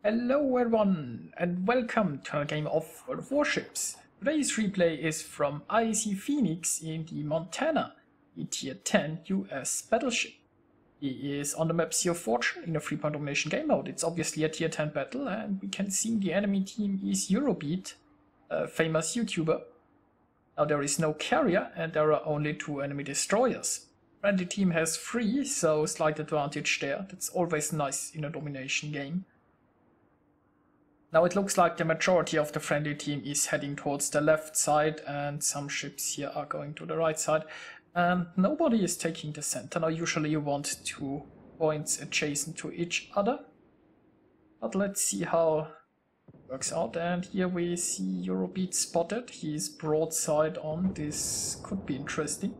Hello everyone and welcome to a game of Warships. Today's replay is from IC Phoenix in the Montana, a tier 10 US battleship. He is on the map Sea of Fortune in a 3-point domination game mode. It's obviously a tier 10 battle and we can see the enemy team is Eurobeat, a famous YouTuber. Now there is no carrier and there are only 2 enemy destroyers. Friendly team has 3, so slight advantage there. That's always nice in a domination game. Now it looks like the majority of the friendly team is heading towards the left side and some ships here are going to the right side. And nobody is taking the center. Now usually you want 2 points adjacent to each other. But let's see how it works out. And here we see Eurobeat spotted. He's broadside on. This could be interesting.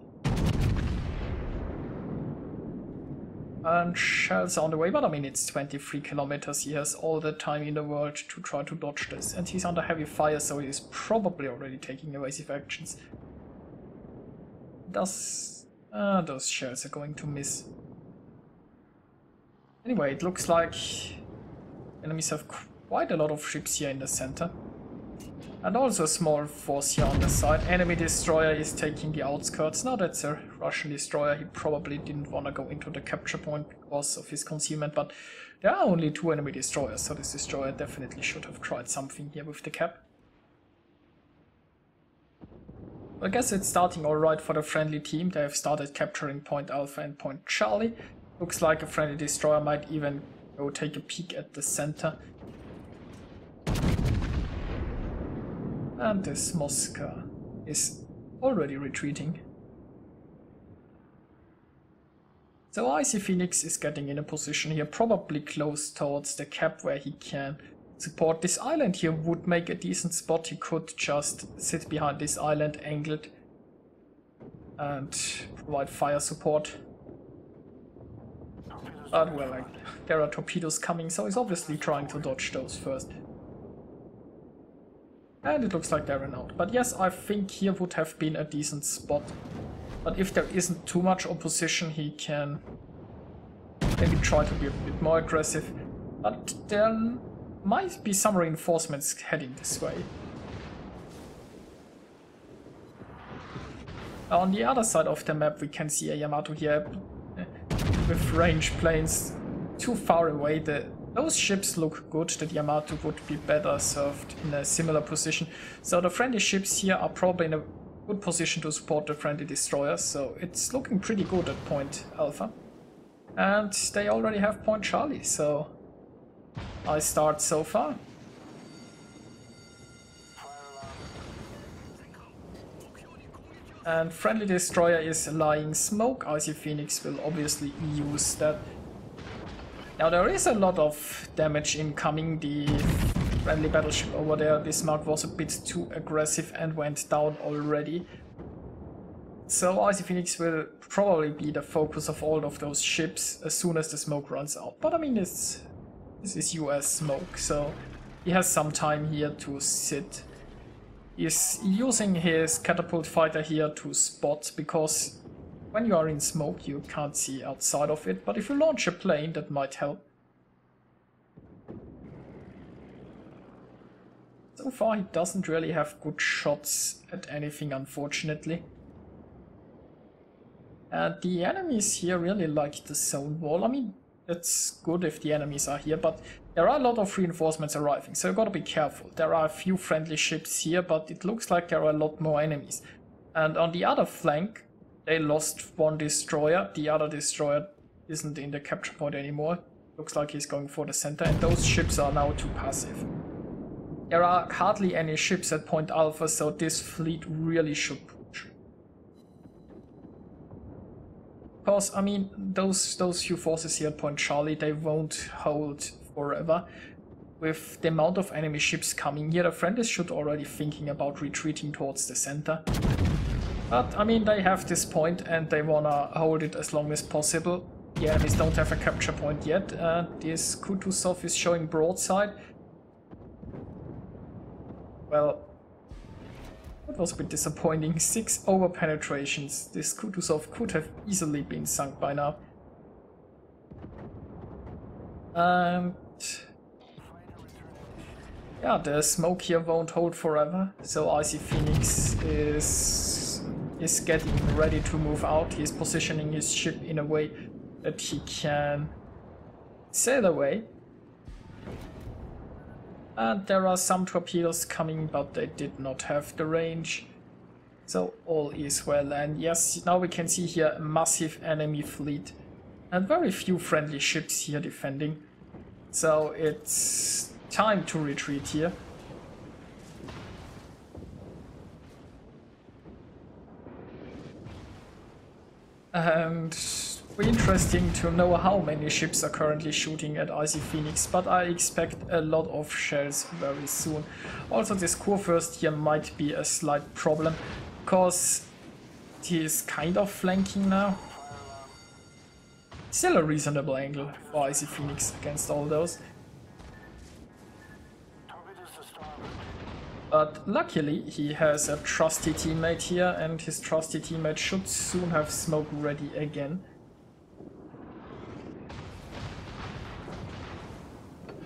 And shells on the way, but I mean it's 23 kilometers, he has all the time in the world to try to dodge this. And he's under heavy fire, so he's probably already taking evasive actions. Those shells are going to miss. Anyway, it looks like enemies have quite a lot of ships here in the center. And also a small force here on the side. Enemy destroyer is taking the outskirts. Now that's a Russian destroyer. He probably didn't want to go into the capture point because of his concealment, but there are only 2 enemy destroyers, so this destroyer definitely should have tried something here with the cap. I guess it's starting alright for the friendly team. They have started capturing Point Alpha and Point Charlie. Looks like a friendly destroyer might even go take a peek at the center. And this Mosca is already retreating. So IC Phoenix is getting in a position here, probably close towards the cap where he can support. This island here would make a decent spot. He could just sit behind this island angled and provide fire support. But well, there are torpedoes coming, so he's obviously trying to dodge those first. And it looks like they ran out. But yes, I think here would have been a decent spot. But if there isn't too much opposition, he can maybe try to be a bit more aggressive. But there might be some reinforcements heading this way. On the other side of the map we can see a Yamato here with range planes too far away. Those ships look good. The Yamato would be better served in a similar position. So the friendly ships here are probably in a good position to support the friendly destroyers. So it's looking pretty good at Point Alpha. And they already have Point Charlie, so I start so far. And friendly destroyer is lying smoke. IC Phoenix will obviously use that. Now there is a lot of damage incoming. The friendly battleship over there, Bismarck, was a bit too aggressive and went down already. So IC Phoenix will probably be the focus of all of those ships as soon as the smoke runs out. But I mean, this is US smoke, so he has some time here to sit. He's using his catapult fighter here to spot, because when you are in smoke, you can't see outside of it, but if you launch a plane, that might help. So far, he doesn't really have good shots at anything, unfortunately. And the enemies here really like the zone wall. I mean, that's good if the enemies are here, but there are a lot of reinforcements arriving, so you gotta be careful. There are a few friendly ships here, but it looks like there are a lot more enemies. And on the other flank, they lost 1 destroyer. The other destroyer isn't in the capture point anymore. Looks like he's going for the center, and those ships are now too passive. There are hardly any ships at Point Alpha, so this fleet really should push. Because, I mean, those few forces here at Point Charlie, they won't hold forever. With the amount of enemy ships coming here, the friendlies should already thinking about retreating towards the center. But, I mean, they have this point and they wanna hold it as long as possible. The enemies don't have a capture point yet. This Kutuzov is showing broadside. Well, that was a bit disappointing. 6 over penetrations. This Kutuzov could have easily been sunk by now. And Yeah, the smoke here won't hold forever, so Icy Phoenix is getting ready to move out. He's positioning his ship in a way that he can sail away. And there are some torpedoes coming, but they did not have the range. So all is well, and yes, now we can see here a massive enemy fleet and very few friendly ships here defending. So it's time to retreat here. And interesting to know how many ships are currently shooting at Icy Phoenix, but I expect a lot of shells very soon. Also, this Kurfürst here might be a slight problem, because he is kind of flanking now. Still a reasonable angle for Icy Phoenix against all those. But luckily he has a trusty teammate here, and his trusty teammate should soon have smoke ready again.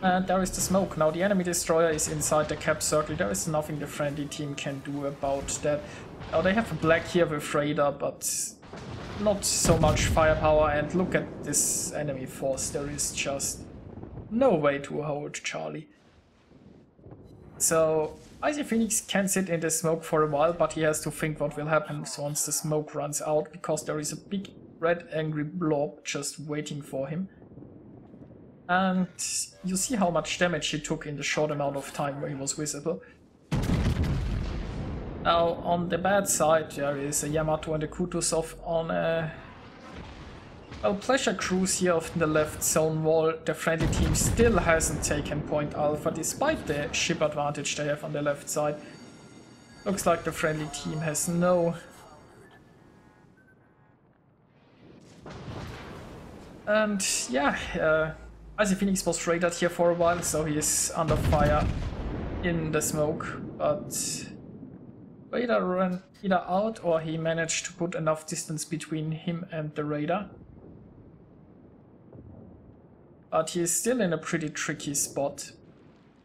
And there is the smoke. Now the enemy destroyer is inside the cap circle. There is nothing the friendly team can do about that. Now they have a black here with radar, but not so much firepower. And look at this enemy force. There is just no way to hold Charlie. So Icy Phoenix can sit in the smoke for a while, but he has to think what will happen once the smoke runs out, because there is a big red angry blob just waiting for him. And you see how much damage he took in the short amount of time where he was visible. Now on the bad side there is a Yamato and a Kutuzov on a pleasure cruise here off the left zone wall. The friendly team still hasn't taken Point Alpha despite the ship advantage they have on the left side. Looks like the friendly team has no... And yeah, Icy Phoenix was radared here for a while, so he is under fire in the smoke, but radar ran either out or he managed to put enough distance between him and the radar. But he is still in a pretty tricky spot.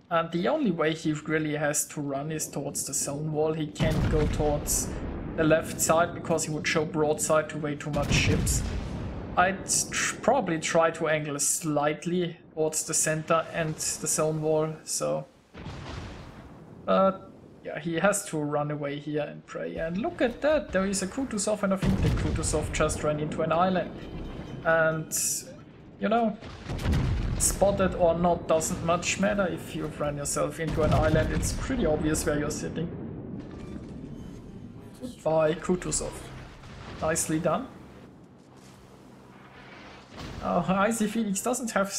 And the only way he really has to run is towards the zone wall. He can't go towards the left side because he would show broadside to way too much ships. I'd probably try to angle slightly towards the center and the zone wall, so... But yeah, he has to run away here and pray. And look at that, there is a Kutuzov, and I think the Kutuzov just ran into an island. And... you know, spotted or not doesn't much matter. If you've run yourself into an island, it's pretty obvious where you're sitting. Goodbye, Kutuzov. Nicely done. Oh, Icy Phoenix doesn't have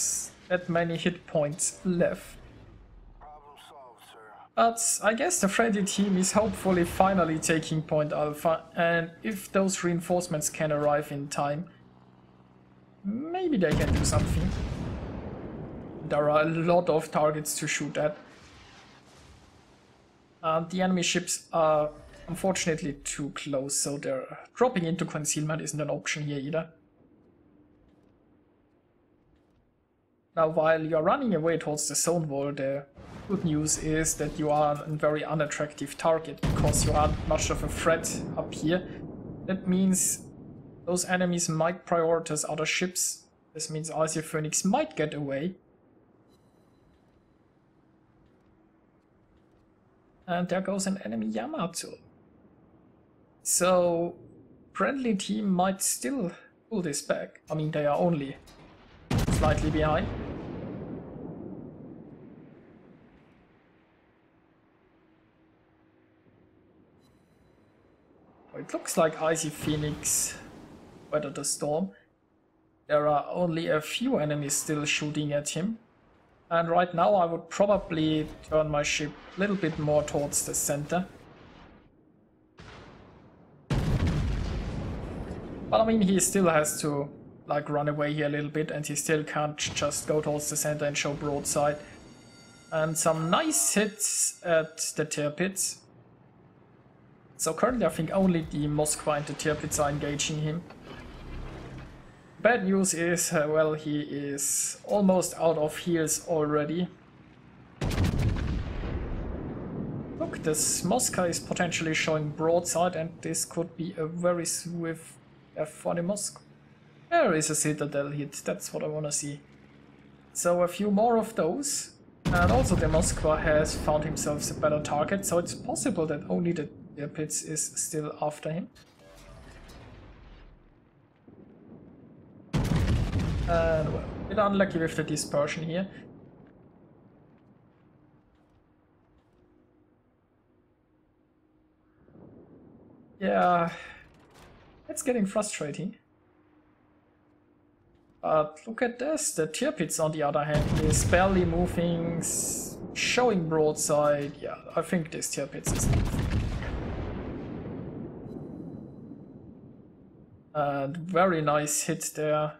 that many hit points left. Problem solved, sir. But I guess the friendly team is hopefully finally taking Point Alpha, and if those reinforcements can arrive in time, maybe they can do something. There are a lot of targets to shoot at. The enemy ships are unfortunately too close, so dropping into concealment isn't an option here either. Now, while you're running away towards the zone wall, the good news is that you are a very unattractive target, because you aren't much of a threat up here. That means those enemies might prioritize other ships. This means Icy Phoenix might get away. And there goes an enemy Yamato. So, friendly team might still pull this back. I mean, they are only slightly behind. It looks like Icy Phoenix weathered the storm. There are only a few enemies still shooting at him. And right now I would probably turn my ship a little bit more towards the center. But I mean, he still has to like run away here a little bit, and he still can't just go towards the center and show broadside. And some nice hits at the Tirpitz. So currently I think only the Moskva and the Tirpitz are engaging him. Bad news is, well, he is almost out of heals already. think this Moscow is potentially showing broadside, and this could be a very swift F for the Moscow. There is a citadel hit, that's what I want to see. So a few more of those. And also the Moskva has found himself a better target, so it's possible that only the Tirpitz is still after him. And well, a bit unlucky with the dispersion here. Yeah, it's getting frustrating. But look at this, the Tirpitz on the other hand is barely moving, showing broadside. Yeah, I think this Tirpitz is moving. And very nice hit there.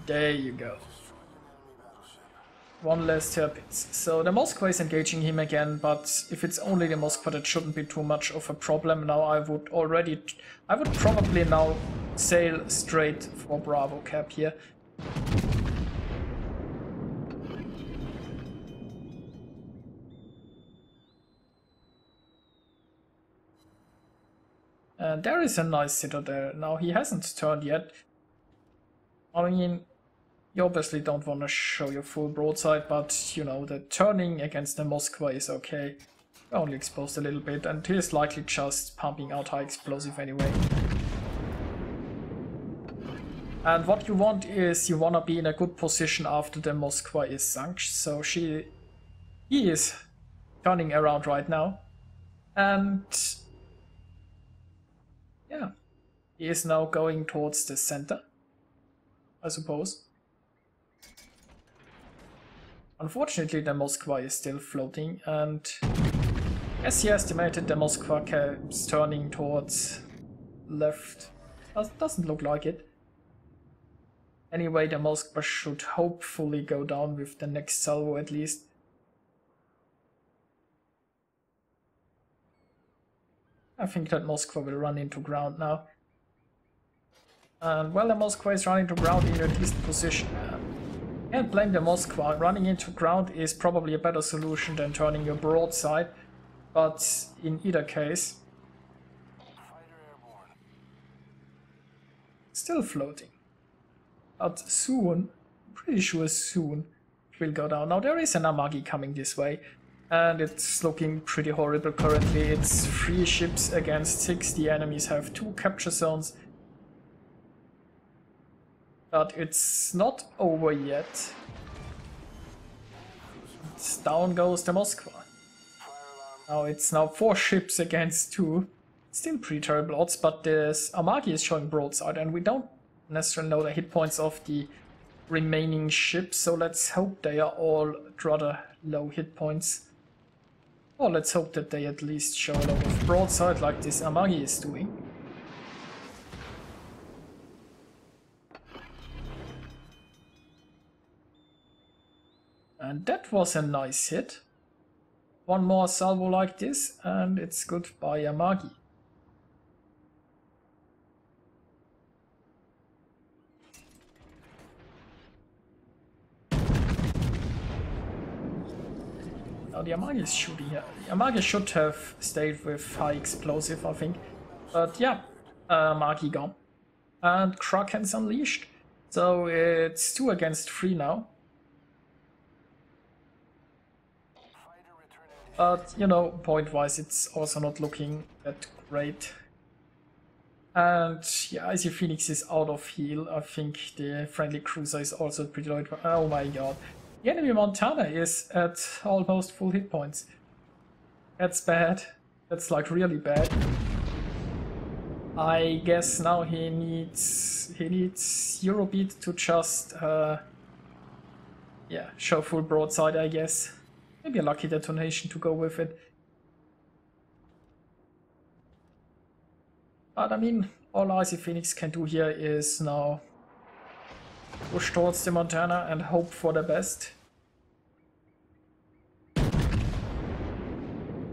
There you go. One less Tirpitz. So the Moskva is engaging him again, but if it's only the Moskva, that shouldn't be too much of a problem. Now I would probably now sail straight for Bravo Cap here. And there is a nice citadel. Now he hasn't turned yet. I mean, you obviously don't want to show your full broadside, but you know, the turning against the Moskva is okay. Only exposed a little bit, and he is likely just pumping out high explosive anyway. And what you want is, you want to be in a good position after the Moskva is sunk, so he is turning around right now. And yeah, he is now going towards the center, I suppose. Unfortunately, the Moskva is still floating, and as he estimated, the Moskva keeps turning towards left. Doesn't look like it. Anyway, the Moskva should hopefully go down with the next salvo at least. I think that Moskva will run into ground now. And well, the Moskva is running to ground in a decent position. Can't blame the Moskva. Running into ground is probably a better solution than turning your broadside, but in either case, still floating. But soon, pretty sure soon, it will go down. Now there is an Amagi coming this way, and it's looking pretty horrible currently. It's 3 ships against 6. The enemies have 2 capture zones. But it's not over yet. Down goes the Moskva. Now it's now 4 ships against 2. Still pretty terrible odds, but this Amagi is showing broadside, and we don't necessarily know the hit points of the remaining ships, so let's hope they are all rather low hit points. Or let's hope that they at least show a lot of broadside like this Amagi is doing. And that was a nice hit. One more salvo like this, and it's goodbye Amagi. Now the Amagi is shooting here. The Amagi should have stayed with high explosive, I think. But yeah, Amagi gone. And Kraken's unleashed. So it's 2 against 3 now. But, you know, point-wise, it's also not looking that great. And yeah, I see Phoenix is out of heal. I think the friendly cruiser is also pretty low. Oh my god. The enemy Montana is at almost full hit points. That's bad. That's like really bad. I guess now he needs Eurobeat to just yeah, show full broadside, I guess. Maybe a lucky detonation to go with it. But I mean, all Icy Phoenix can do here is now push towards the Montana and hope for the best.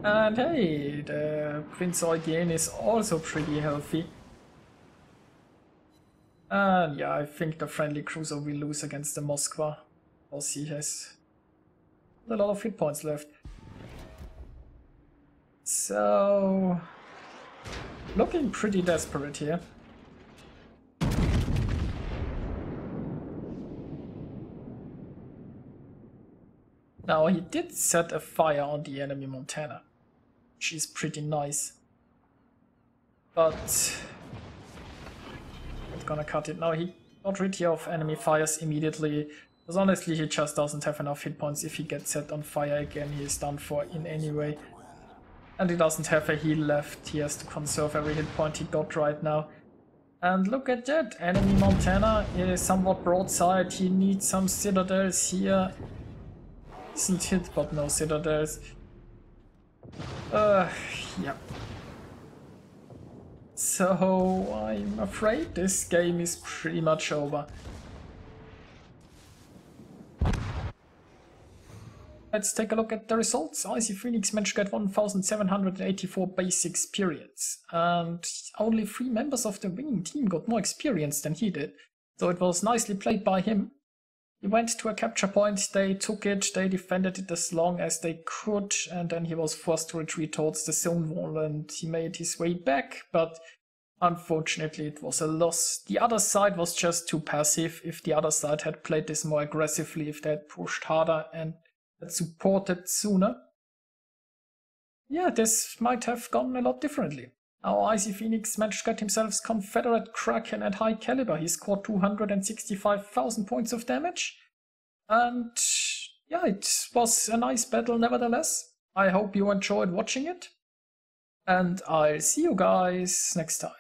And hey, the Prince Eugen is also pretty healthy. And yeah, I think the friendly cruiser will lose against the Moskva, because he has a lot of hit points left. So, looking pretty desperate here. Now, he did set a fire on the enemy Montana, which is pretty nice. But not gonna cut it now. He got rid here of enemy fires immediately. Because honestly, he just doesn't have enough hit points. If he gets set on fire again, he is done for in any way. And he doesn't have a heal left. He has to conserve every hit point he got right now. And look at that. Enemy Montana is somewhat broadside. He needs some citadels here. Isn't hit, but no citadels. Yeah. So I'm afraid this game is pretty much over. Let's take a look at the results. Icy Phoenix managed to get 1,784 base experience, and only 3 members of the winning team got more experience than he did, so it was nicely played by him. He went to a capture point, they took it, they defended it as long as they could, and then he was forced to retreat towards the zone wall and he made his way back, but unfortunately it was a loss. The other side was just too passive. If the other side had played this more aggressively, if they had pushed harder and supported sooner, yeah, this might have gone a lot differently. Now Icy Phoenix managed to get himself Confederate Kraken at high caliber. He scored 265,000 points of damage, and yeah, it was a nice battle nevertheless. I hope you enjoyed watching it, and I'll see you guys next time.